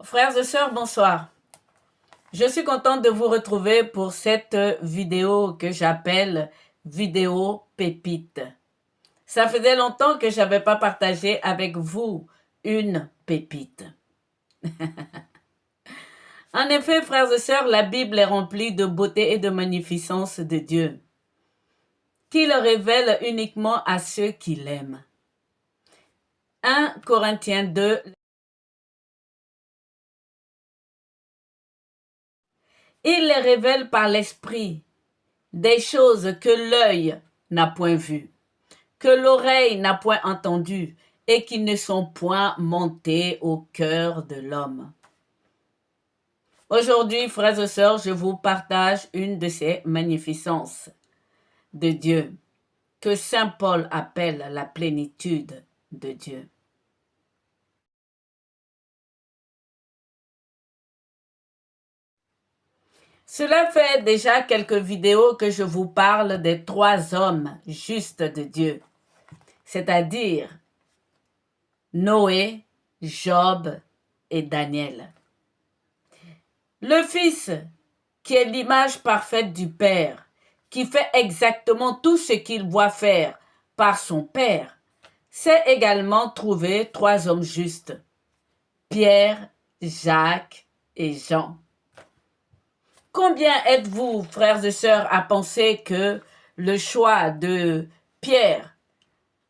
Frères et sœurs, bonsoir. Je suis contente de vous retrouver pour cette vidéo que j'appelle vidéo pépite. Ça faisait longtemps que je n'avais pas partagé avec vous une pépite. En effet, frères et sœurs, la Bible est remplie de beauté et de magnificence de Dieu, qui le révèle uniquement à ceux qui l'aiment. 1 Corinthiens 2. Il les révèle par l'Esprit, des choses que l'œil n'a point vues, que l'oreille n'a point entendues et qui ne sont point montées au cœur de l'homme. Aujourd'hui, frères et sœurs, je vous partage une de ces magnificences de Dieu, que saint Paul appelle la plénitude de Dieu. Cela fait déjà quelques vidéos que je vous parle des 3 hommes justes de Dieu, c'est-à-dire Noé, Job et Daniel. Le Fils, qui est l'image parfaite du Père, qui fait exactement tout ce qu'il voit faire par son Père, sait également trouver 3 hommes justes, Pierre, Jacques et Jean. Combien êtes-vous, frères et sœurs, à penser que le choix de Pierre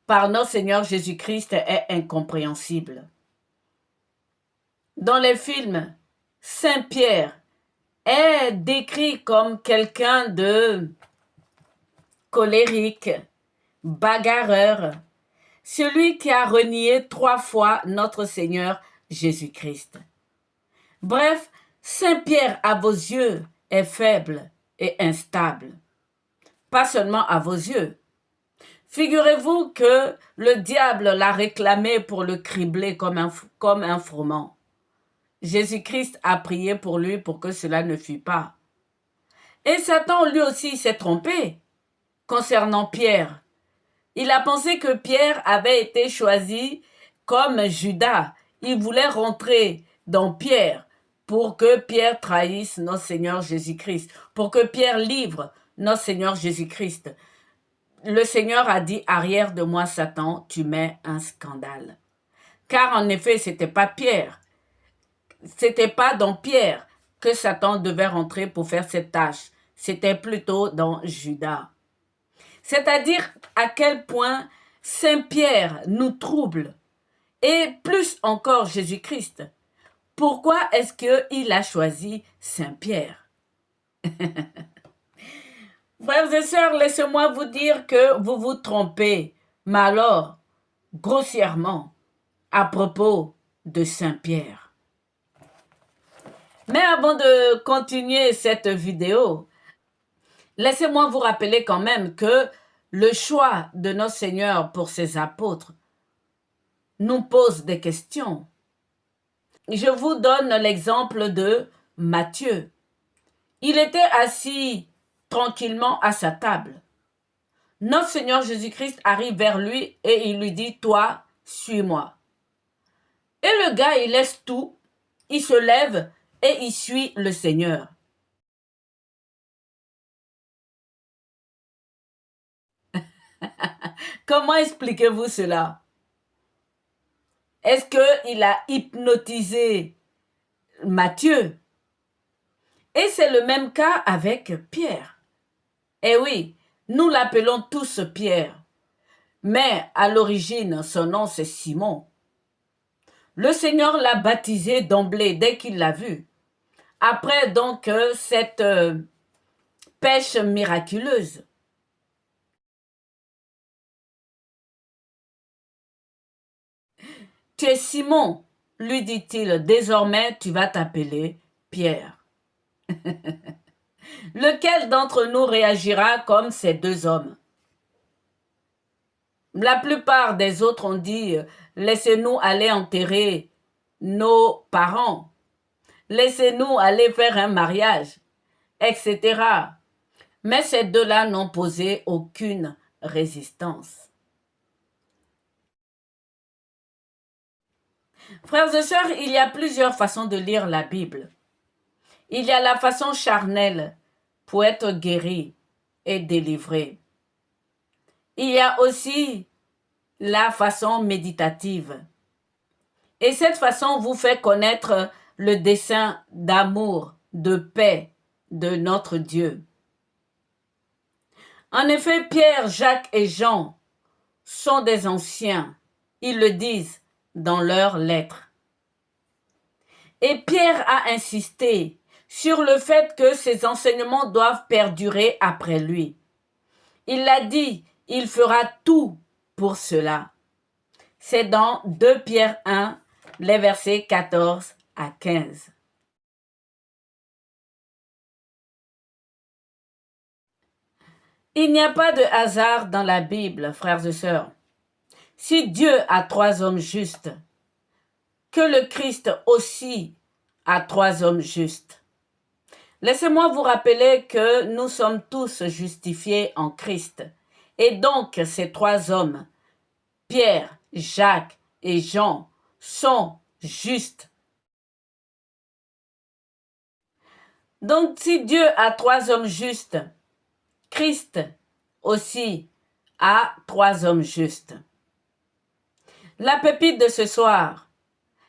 par notre Seigneur Jésus-Christ est incompréhensible? Dans les films, Saint Pierre est décrit comme quelqu'un de colérique, bagarreur, celui qui a renié 3 fois notre Seigneur Jésus-Christ. Bref, Saint Pierre à vos yeux est faible et instable. Pas seulement à vos yeux. Figurez-vous que le diable l'a réclamé pour le cribler comme un froment. Jésus-Christ a prié pour lui pour que cela ne fût pas. Et Satan lui aussi s'est trompé concernant Pierre. Il a pensé que Pierre avait été choisi comme Judas. Il voulait rentrer dans Pierre pour que Pierre trahisse notre Seigneur Jésus-Christ, pour que Pierre livre notre Seigneur Jésus-Christ. Le Seigneur a dit, arrière de moi Satan, tu mets un scandale. Car en effet, c'était pas Pierre. C'était pas dans Pierre que Satan devait rentrer pour faire cette tâche. C'était plutôt dans Judas. C'est-à-dire à quel point Saint Pierre nous trouble. Et plus encore Jésus-Christ. Pourquoi est-ce qu'il a choisi Saint Pierre? Frères et sœurs, laissez-moi vous dire que vous vous trompez, mais alors, grossièrement, à propos de Saint Pierre. Mais avant de continuer cette vidéo, laissez-moi vous rappeler quand même que le choix de notre Seigneur pour ses apôtres nous pose des questions. Je vous donne l'exemple de Matthieu. Il était assis tranquillement à sa table. Notre Seigneur Jésus-Christ arrive vers lui et il lui dit, toi, suis-moi. Et le gars, il laisse tout, il se lève et il suit le Seigneur. Comment expliquez-vous cela? Est-ce qu'il a hypnotisé Matthieu? Et c'est le même cas avec Pierre. Eh oui, nous l'appelons tous Pierre. Mais à l'origine, son nom c'est Simon. Le Seigneur l'a baptisé d'emblée dès qu'il l'a vu. Après donc cette pêche miraculeuse. Tu es Simon, lui dit-il, désormais tu vas t'appeler Pierre. Lequel d'entre nous réagira comme ces 2 hommes? La plupart des autres ont dit, laissez-nous aller enterrer nos parents, laissez-nous aller faire un mariage, etc. Mais ces 2-là n'ont posé aucune résistance. Frères et sœurs, il y a plusieurs façons de lire la Bible. Il y a la façon charnelle pour être guéri et délivré. Il y a aussi la façon méditative. Et cette façon vous fait connaître le dessein d'amour, de paix de notre Dieu. En effet, Pierre, Jacques et Jean sont des anciens. Ils le disent dans leurs lettres. Et Pierre a insisté sur le fait que ses enseignements doivent perdurer après lui. Il l'a dit, il fera tout pour cela. C'est dans 2 Pierre 1, les versets 14 à 15. Il n'y a pas de hasard dans la Bible, frères et sœurs. Si Dieu a 3 hommes justes, que le Christ aussi a 3 hommes justes. Laissez-moi vous rappeler que nous sommes tous justifiés en Christ. Et donc ces 3 hommes, Pierre, Jacques et Jean, sont justes. Donc si Dieu a 3 hommes justes, Christ aussi a 3 hommes justes. La pépite de ce soir,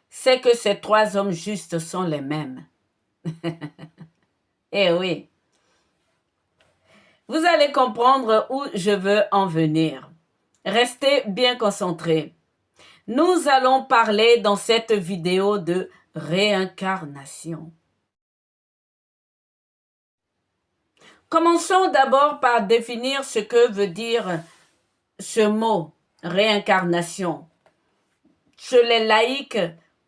c'est que ces 3 hommes justes sont les mêmes. Eh oui. Vous allez comprendre où je veux en venir. Restez bien concentrés. Nous allons parler dans cette vidéo de réincarnation. Commençons d'abord par définir ce que veut dire ce mot, réincarnation, chez les laïcs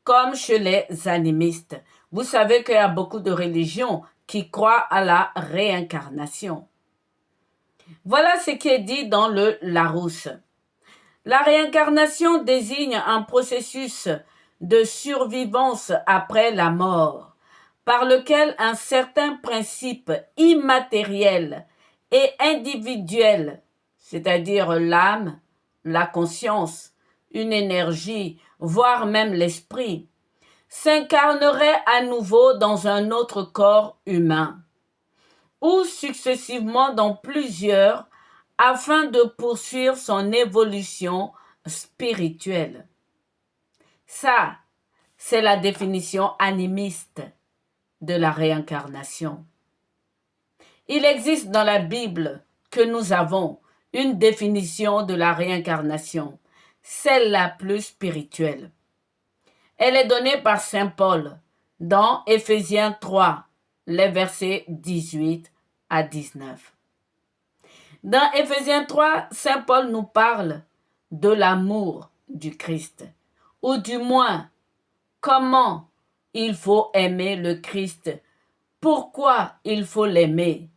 comme chez les animistes. Vous savez qu'il y a beaucoup de religions qui croient à la réincarnation. Voilà ce qui est dit dans le Larousse. La réincarnation désigne un processus de survivance après la mort, par lequel un certain principe immatériel et individuel, c'est-à-dire l'âme, la conscience, une énergie, voire même l'esprit, s'incarnerait à nouveau dans un autre corps humain, ou successivement dans plusieurs, afin de poursuivre son évolution spirituelle. Ça, c'est la définition animiste de la réincarnation. Il existe dans la Bible que nous avons une définition de la réincarnation, celle la plus spirituelle. Elle est donnée par Saint Paul dans Éphésiens 3, les versets 18 à 19. Dans Éphésiens 3, Saint Paul nous parle de l'amour du Christ, ou du moins, comment il faut aimer le Christ, pourquoi il faut l'aimer,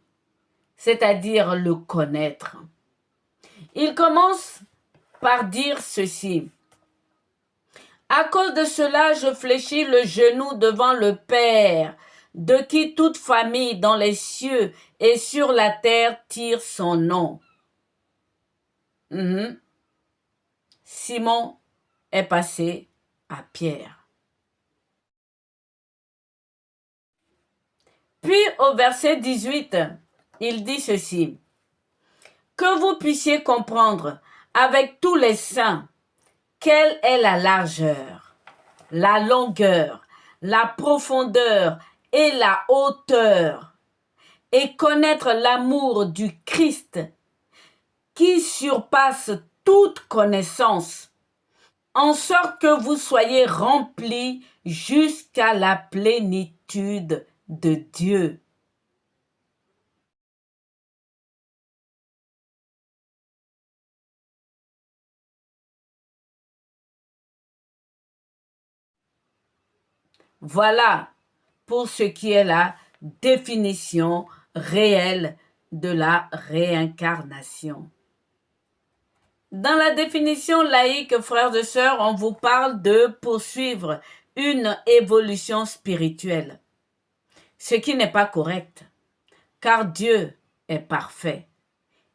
c'est-à-dire le connaître. Il commence par dire ceci. À cause de cela, je fléchis le genou devant le Père, de qui toute famille dans les cieux et sur la terre tire son nom. Simon est passé à Pierre. Puis au verset 18, il dit ceci. Que vous puissiez comprendre avec tous les saints quelle est la largeur, la longueur, la profondeur et la hauteur, et connaître l'amour du Christ qui surpasse toute connaissance, en sorte que vous soyez remplis jusqu'à la plénitude de Dieu. Voilà pour ce qui est la définition réelle de la réincarnation. Dans la définition laïque, frères et sœurs, on vous parle de poursuivre une évolution spirituelle, ce qui n'est pas correct, car Dieu est parfait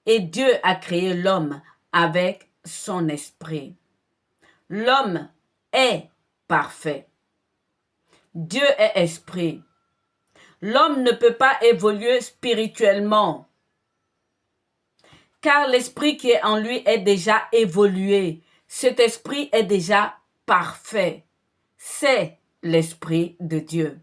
et Dieu a créé l'homme avec son esprit. L'homme est parfait. Dieu est esprit. L'homme ne peut pas évoluer spirituellement, car l'esprit qui est en lui est déjà évolué. Cet esprit est déjà parfait. C'est l'esprit de Dieu.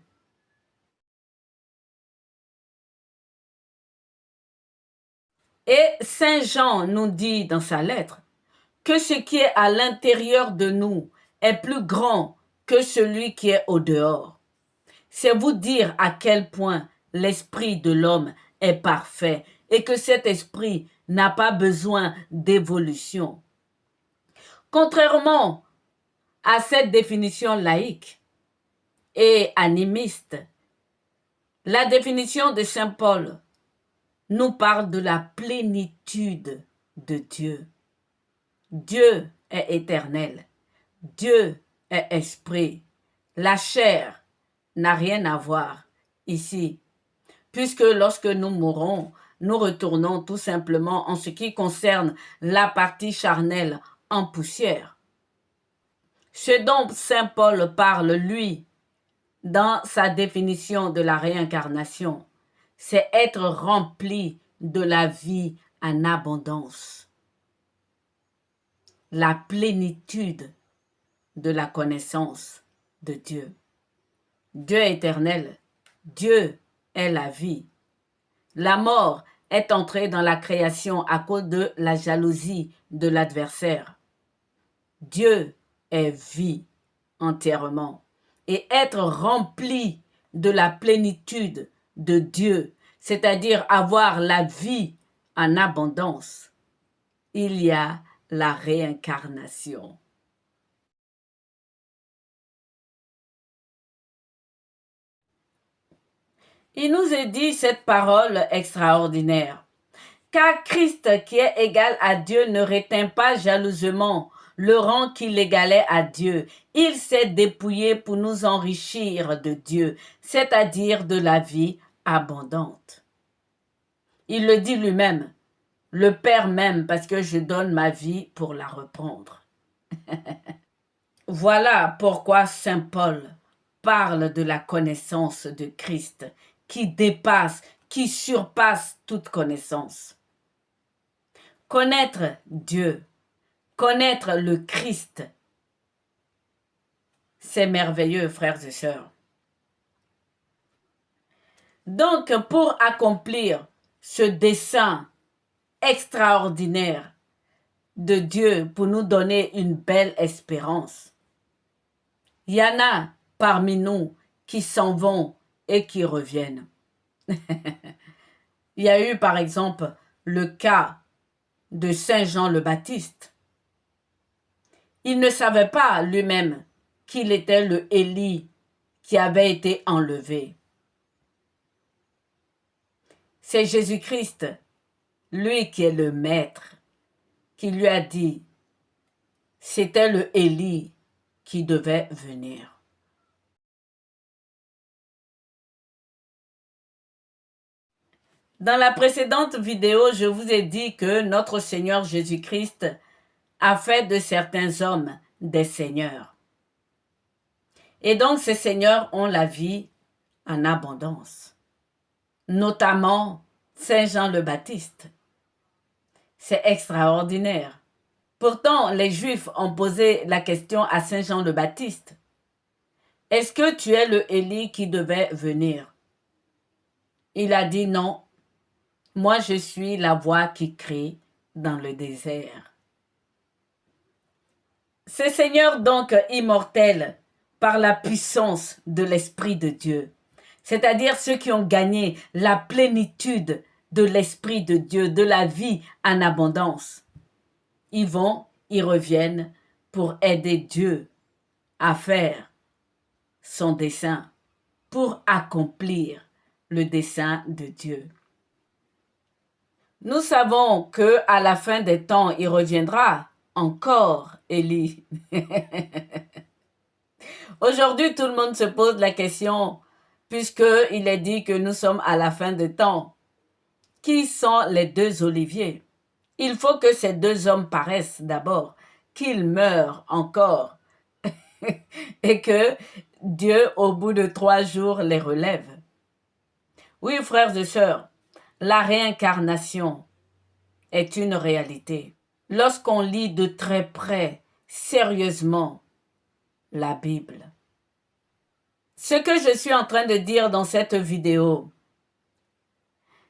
Et Saint Jean nous dit dans sa lettre que ce qui est à l'intérieur de nous est plus grand que celui qui est au dehors. C'est vous dire à quel point l'esprit de l'homme est parfait et que cet esprit n'a pas besoin d'évolution. Contrairement à cette définition laïque et animiste, la définition de Saint Paul nous parle de la plénitude de Dieu. Dieu est éternel. Dieu est esprit. La chair n'a rien à voir ici, puisque lorsque nous mourons, nous retournons tout simplement en ce qui concerne la partie charnelle en poussière. Ce dont Saint Paul parle, lui, dans sa définition de la réincarnation, c'est être rempli de la vie en abondance. La plénitude de la connaissance de Dieu. Dieu est éternel. Dieu est la vie. La mort est entrée dans la création à cause de la jalousie de l'adversaire. Dieu est vie entièrement. Et être rempli de la plénitude de Dieu, c'est-à-dire avoir la vie en abondance, il y a la réincarnation. Il nous est dit cette parole extraordinaire. Car Christ qui est égal à Dieu ne réteint pas jalousement le rang qui l'égalait à Dieu. Il s'est dépouillé pour nous enrichir de Dieu, c'est-à-dire de la vie abondante. Il le dit lui-même, le Père m'aime parce que je donne ma vie pour la reprendre. Voilà pourquoi Saint Paul parle de la connaissance de Christ qui dépasse, qui surpasse toute connaissance. Connaître Dieu, connaître le Christ, c'est merveilleux, frères et sœurs. Donc, pour accomplir ce dessein extraordinaire de Dieu pour nous donner une belle espérance, il y en a parmi nous qui s'en vont et qui reviennent. Il y a eu par exemple le cas de Saint Jean le Baptiste. Il ne savait pas lui-même qu'il était le Élie qui avait été enlevé. C'est Jésus-Christ, lui qui est le Maître, qui lui a dit, c'était le Élie qui devait venir. Dans la précédente vidéo, je vous ai dit que notre Seigneur Jésus-Christ a fait de certains hommes des seigneurs. Et donc ces seigneurs ont la vie en abondance, notamment Saint Jean le Baptiste. C'est extraordinaire. Pourtant, les Juifs ont posé la question à Saint Jean le Baptiste. Est-ce que tu es le Élie qui devait venir? Il a dit non. Moi, je suis la voix qui crie dans le désert. Ces seigneurs donc immortels par la puissance de l'Esprit de Dieu, c'est-à-dire ceux qui ont gagné la plénitude de l'Esprit de Dieu, de la vie en abondance, ils reviennent pour aider Dieu à faire son dessein, pour accomplir le dessein de Dieu. Nous savons que à la fin des temps, il reviendra encore, Élie. Aujourd'hui, tout le monde se pose la question, puisqu'il est dit que nous sommes à la fin des temps. Qui sont les deux oliviers? Il faut que ces deux hommes paraissent d'abord, qu'ils meurent encore. et que Dieu, au bout de 3 jours, les relève. Oui, frères et sœurs, la réincarnation est une réalité. Lorsqu'on lit de très près, sérieusement, la Bible. Ce que je suis en train de dire dans cette vidéo,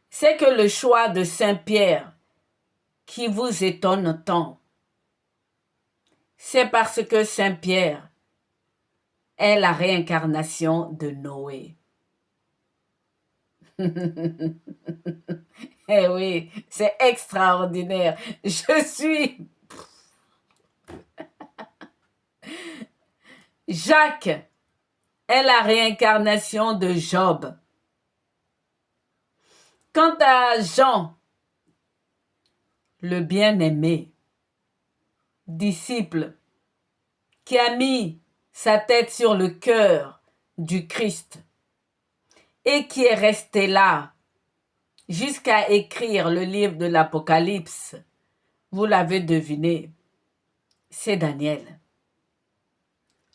c'est que le choix de Saint-Pierre qui vous étonne tant, c'est parce que Saint-Pierre est la réincarnation de Noé. Eh oui, c'est extraordinaire. Je suis Jacques est la réincarnation de Job. Quant à Jean, le bien-aimé, disciple, qui a mis sa tête sur le cœur du Christ et qui est resté là jusqu'à écrire le livre de l'Apocalypse, vous l'avez deviné, c'est Daniel,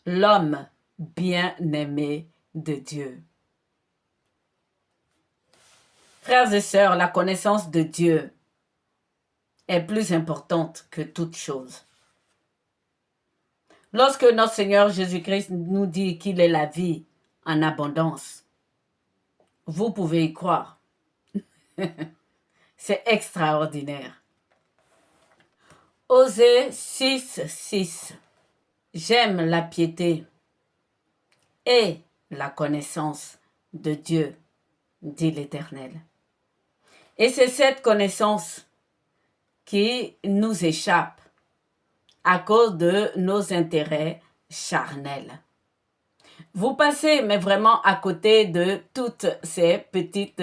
l'homme bien-aimé de Dieu. Frères et sœurs, la connaissance de Dieu est plus importante que toute chose. Lorsque notre Seigneur Jésus-Christ nous dit qu'il est la vie en abondance, vous pouvez y croire. C'est extraordinaire. Osée 6:6. J'aime la piété et la connaissance de Dieu, dit l'Éternel. Et c'est cette connaissance qui nous échappe à cause de nos intérêts charnels. Vous passez, mais vraiment à côté de toutes ces petites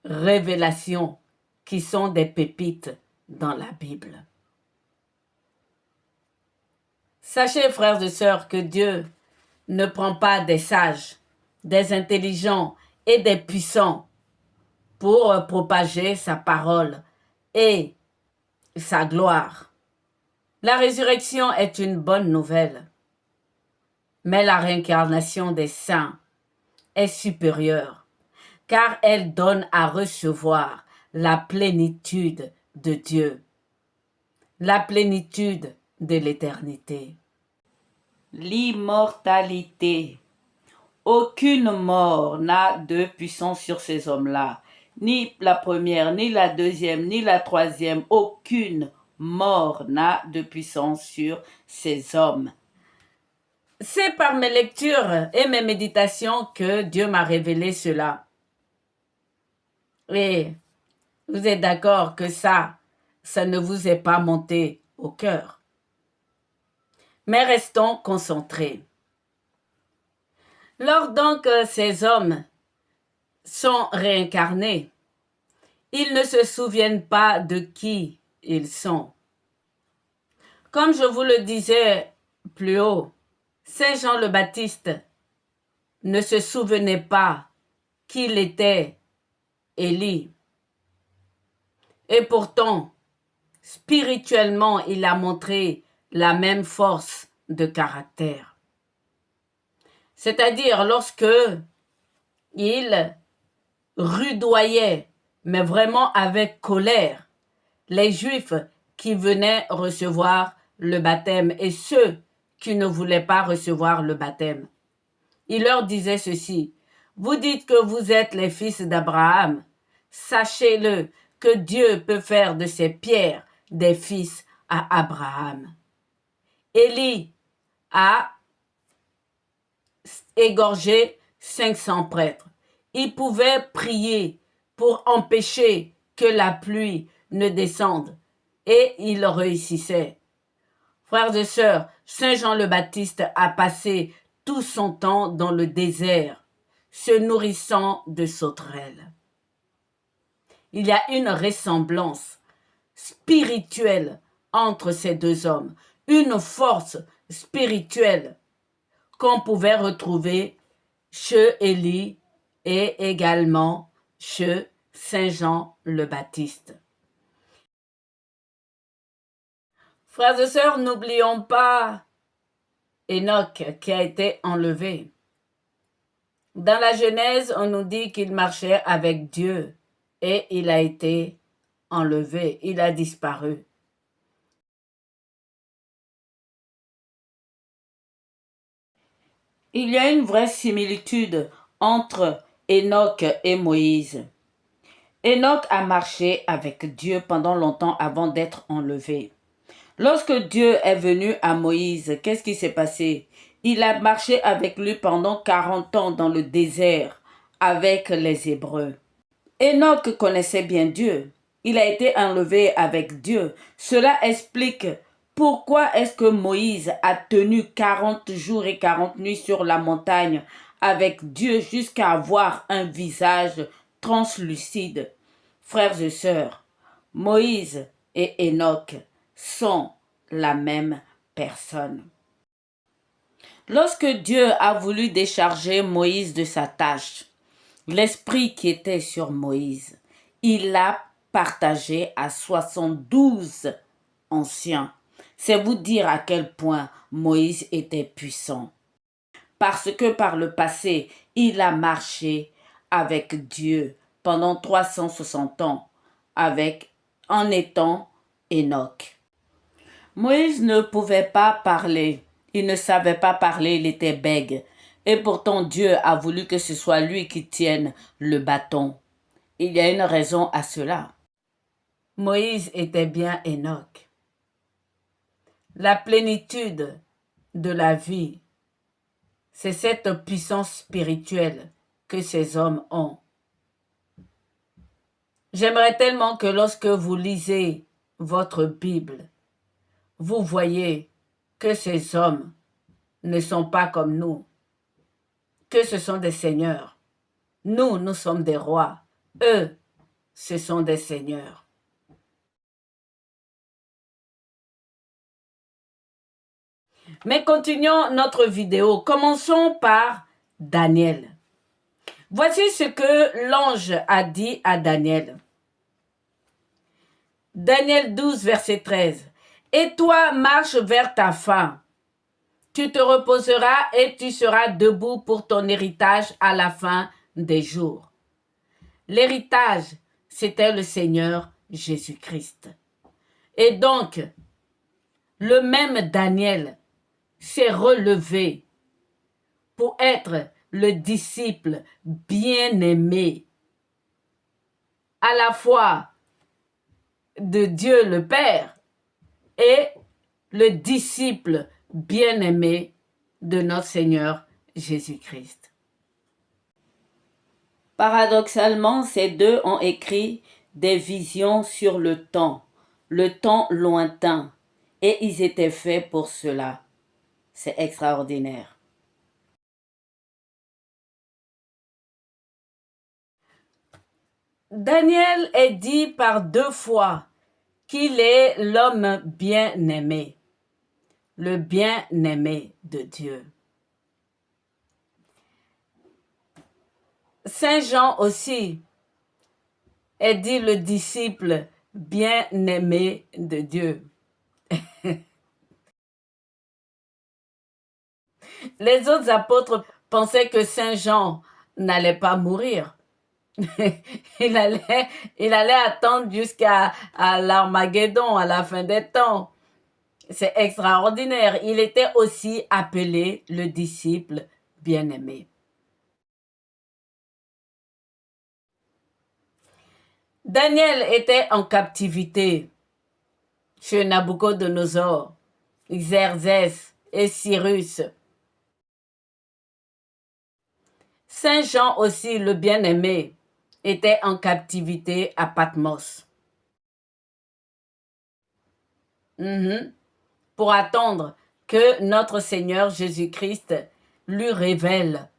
révélations qui sont des pépites dans la Bible. Sachez, frères et sœurs, que Dieu ne prend pas des sages, des intelligents et des puissants pour propager sa parole et sa gloire. La résurrection est une bonne nouvelle, mais la réincarnation des saints est supérieure, car elle donne à recevoir la plénitude de Dieu, la plénitude de l'éternité. L'immortalité. Aucune mort n'a de puissance sur ces hommes-là. Ni la première, ni la deuxième, ni la troisième. Aucune mort n'a de puissance sur ces hommes. C'est par mes lectures et mes méditations que Dieu m'a révélé cela. Et vous êtes d'accord que ça ne vous est pas monté au cœur. Mais restons concentrés. Lors donc ces hommes sont réincarnés, ils ne se souviennent pas de qui ils sont. Comme je vous le disais plus haut, Saint Jean le Baptiste ne se souvenait pas qu'il était Élie. Et pourtant, spirituellement, il a montré la même force de caractère. C'est-à-dire lorsque il rudoyait, mais vraiment avec colère, les Juifs qui venaient recevoir le baptême et ceux qui ne voulaient pas recevoir le baptême. Il leur disait ceci: vous dites que vous êtes les fils d'Abraham, sachez-le que Dieu peut faire de ces pierres des fils à Abraham. Élie a égorgé 500 prêtres. Il pouvait prier pour empêcher que la pluie ne descende et il réussissait. Frères et sœurs, Saint Jean le Baptiste a passé tout son temps dans le désert, se nourrissant de sauterelles. Il y a une ressemblance spirituelle entre ces deux hommes, une force spirituelle qu'on pouvait retrouver chez Élie et également chez Saint Jean le Baptiste. Frères et sœurs, n'oublions pas Enoch qui a été enlevé. Dans la Genèse, on nous dit qu'il marchait avec Dieu et il a été enlevé, il a disparu. Il y a une vraie similitude entre Enoch et Moïse. Enoch a marché avec Dieu pendant longtemps avant d'être enlevé. Lorsque Dieu est venu à Moïse, qu'est-ce qui s'est passé? Il a marché avec lui pendant 40 ans dans le désert avec les Hébreux. Enoch connaissait bien Dieu. Il a été enlevé avec Dieu. Cela explique pourquoi est-ce que Moïse a tenu 40 jours et 40 nuits sur la montagne avec Dieu jusqu'à avoir un visage translucide. Frères et sœurs, Moïse et Enoch sont la même personne. Lorsque Dieu a voulu décharger Moïse de sa tâche, l'esprit qui était sur Moïse, il l'a partagé à 72 anciens. C'est vous dire à quel point Moïse était puissant. Parce que par le passé, il a marché avec Dieu pendant 360 ans en étant Enoch. Moïse ne pouvait pas parler. Il ne savait pas parler, il était bègue. Et pourtant Dieu a voulu que ce soit lui qui tienne le bâton. Il y a une raison à cela. Moïse était bien Enoch. La plénitude de la vie, c'est cette puissance spirituelle que ces hommes ont. J'aimerais tellement que lorsque vous lisez votre Bible, vous voyez que ces hommes ne sont pas comme nous, que ce sont des seigneurs. Nous sommes des rois. Eux, ce sont des seigneurs. Mais continuons notre vidéo. Commençons par Daniel. Voici ce que l'ange a dit à Daniel. Daniel 12, verset 13. Et toi, marche vers ta fin. Tu te reposeras et tu seras debout pour ton héritage à la fin des jours. L'héritage, c'était le Seigneur Jésus-Christ. Et donc, le même Daniel s'est relevé pour être le disciple bien-aimé, à la fois de Dieu le Père et le disciple bien-aimé de notre Seigneur Jésus-Christ. Paradoxalement, ces deux ont écrit des visions sur le temps lointain, et ils étaient faits pour cela. C'est extraordinaire. Daniel est dit par 2 fois qu'il est l'homme bien-aimé, le bien-aimé de Dieu. Saint Jean aussi est dit le disciple bien-aimé de Dieu. Les autres apôtres pensaient que Saint Jean n'allait pas mourir. il allait attendre jusqu'à l'Armageddon, à la fin des temps. C'est extraordinaire. Il était aussi appelé le disciple bien-aimé. Daniel était en captivité chez Nabuchodonosor, Xerxès et Cyrus. Saint Jean aussi, le bien-aimé, était en captivité à Patmos. Pour attendre que notre Seigneur Jésus-Christ lui révèle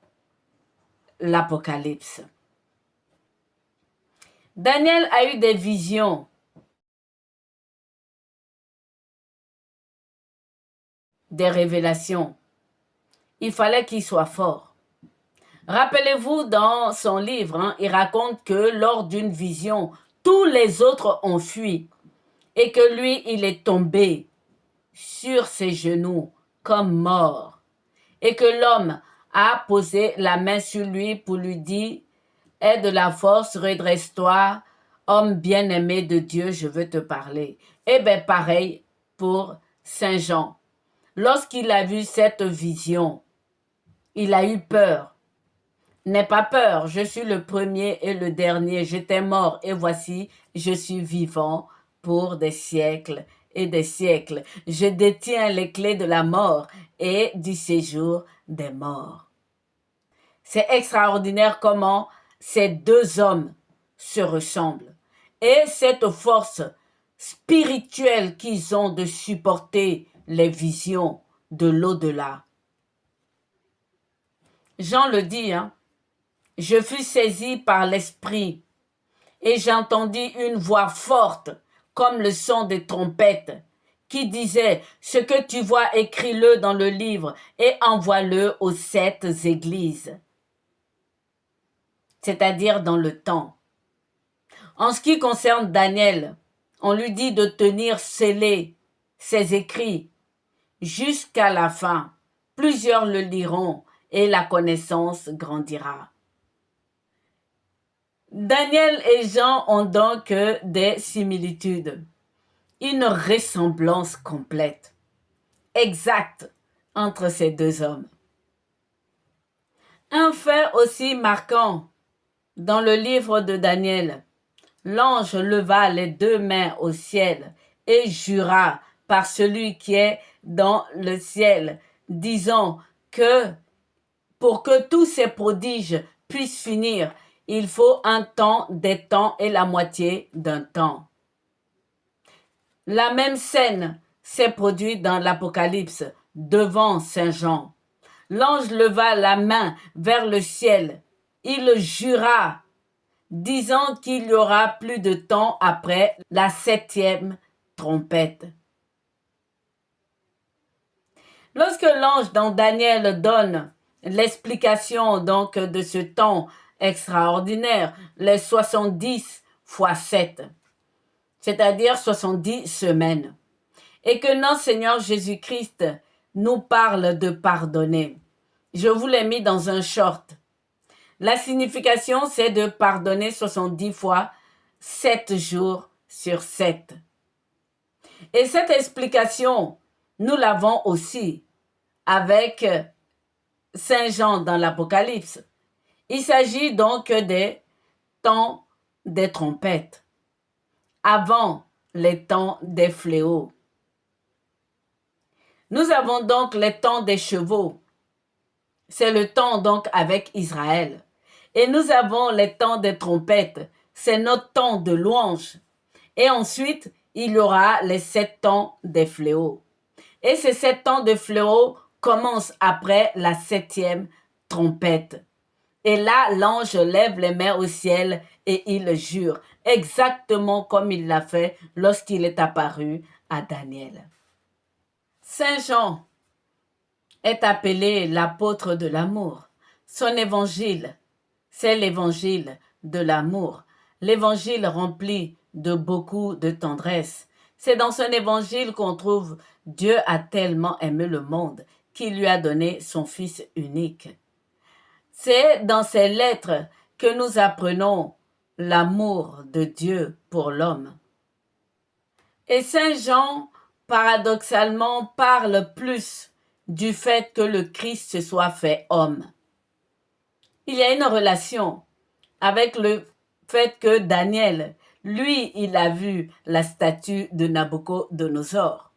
l'Apocalypse. Daniel a eu des visions. Des révélations. Il fallait qu'il soit fort. Rappelez-vous, dans son livre, il raconte que lors d'une vision, tous les autres ont fui et que lui, il est tombé sur ses genoux comme mort. et que l'homme a posé la main sur lui pour lui dire, aie de la force, redresse-toi, homme bien-aimé de Dieu, je veux te parler. Eh bien, pareil pour Saint Jean. Lorsqu'il a vu cette vision, il a eu peur. N'aie pas peur, je suis le premier et le dernier, j'étais mort et voici, je suis vivant pour des siècles et des siècles. Je détiens les clés de la mort et du séjour des morts. C'est extraordinaire comment ces deux hommes se ressemblent. Et cette force spirituelle qu'ils ont de supporter les visions de l'au-delà. Jean le dit, hein, je fus saisi par l'esprit et j'entendis une voix forte comme le son des trompettes qui disait, ce que tu vois, écris-le dans le livre et envoie-le aux 7 églises, c'est-à-dire dans le temps. En ce qui concerne Daniel, on lui dit de tenir scellés ses écrits jusqu'à la fin. Plusieurs le liront et la connaissance grandira. Daniel et Jean ont donc des similitudes, une ressemblance complète, exacte entre ces deux hommes. Un fait aussi marquant dans le livre de Daniel, l'ange leva les deux mains au ciel et jura par celui qui est dans le ciel, disant que pour que tous ces prodiges puissent finir, il faut un temps, des temps et la moitié d'un temps. La même scène s'est produite dans l'Apocalypse devant Saint Jean. L'ange leva la main vers le ciel. Il jura, disant qu'il y aura plus de temps après la 7e trompette. Lorsque l'ange dans Daniel donne l'explication donc de ce temps extraordinaire, les 70 fois 7, c'est-à-dire 70 semaines, et que notre Seigneur Jésus-Christ nous parle de pardonner. Je vous l'ai mis dans un short. La signification, c'est de pardonner 70 fois 7 jours sur 7. Et cette explication, nous l'avons aussi avec Saint Jean dans l'Apocalypse. Il s'agit donc des temps des trompettes, avant les temps des fléaux. Nous avons donc les temps des chevaux. C'est le temps donc avec Israël. Et nous avons les temps des trompettes. C'est notre temps de louange. Et ensuite, il y aura les 7 temps des fléaux. Et ces 7 temps de fléaux commencent après la 7e trompette. Et là, l'ange lève les mains au ciel et il jure, exactement comme il l'a fait lorsqu'il est apparu à Daniel. Saint Jean est appelé l'apôtre de l'amour. Son évangile, c'est l'évangile de l'amour. L'évangile rempli de beaucoup de tendresse. C'est dans son évangile qu'on trouve Dieu a tellement aimé le monde qu'il lui a donné son Fils unique. C'est dans ces lettres que nous apprenons l'amour de Dieu pour l'homme. Et Saint Jean, paradoxalement, parle plus du fait que le Christ se soit fait homme. Il y a une relation avec le fait que Daniel, lui, il a vu la statue de Nabuchodonosor.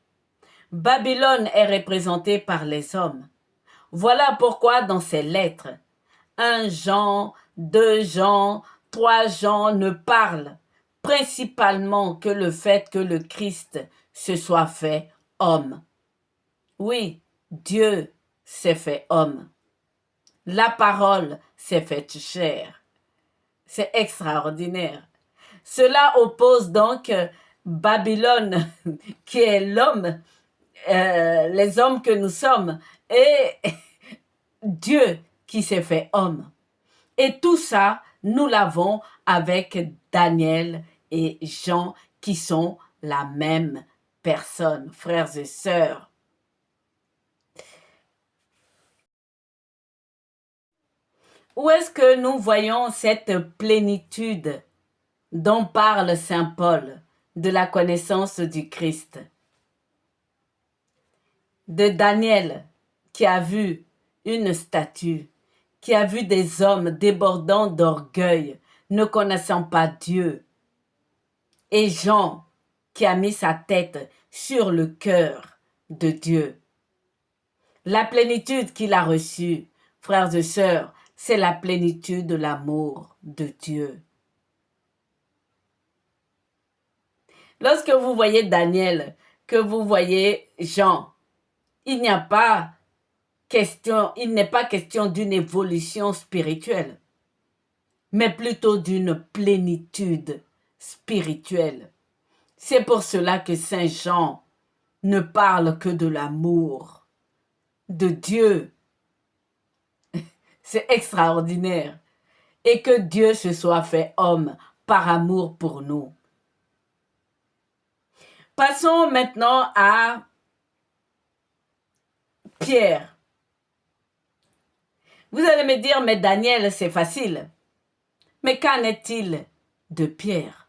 Babylone est représentée par les hommes. Voilà pourquoi dans ces lettres, 1 Jean, 2 Jean, 3 Jean ne parlent principalement que le fait que le Christ se soit fait homme. Oui, Dieu s'est fait homme. La parole s'est faite chair. C'est extraordinaire. Cela oppose donc Babylone, qui est l'homme, les hommes que nous sommes, et Dieu qui s'est fait homme. Et tout ça, nous l'avons avec Daniel et Jean qui sont la même personne, frères et sœurs. Où est-ce que nous voyons cette plénitude dont parle Saint Paul de la connaissance du Christ? De Daniel qui a vu une statue, qui a vu des hommes débordant d'orgueil, ne connaissant pas Dieu, et Jean qui a mis sa tête sur le cœur de Dieu. La plénitude qu'il a reçue, frères et sœurs, c'est la plénitude de l'amour de Dieu. Lorsque vous voyez Daniel, que vous voyez Jean, il n'est pas question d'une évolution spirituelle, mais plutôt d'une plénitude spirituelle. C'est pour cela que Saint Jean ne parle que de l'amour de Dieu. C'est extraordinaire. Et que Dieu se soit fait homme par amour pour nous. Passons maintenant à Pierre. Vous allez me dire, mais Daniel, c'est facile. Mais qu'en est-il de Pierre?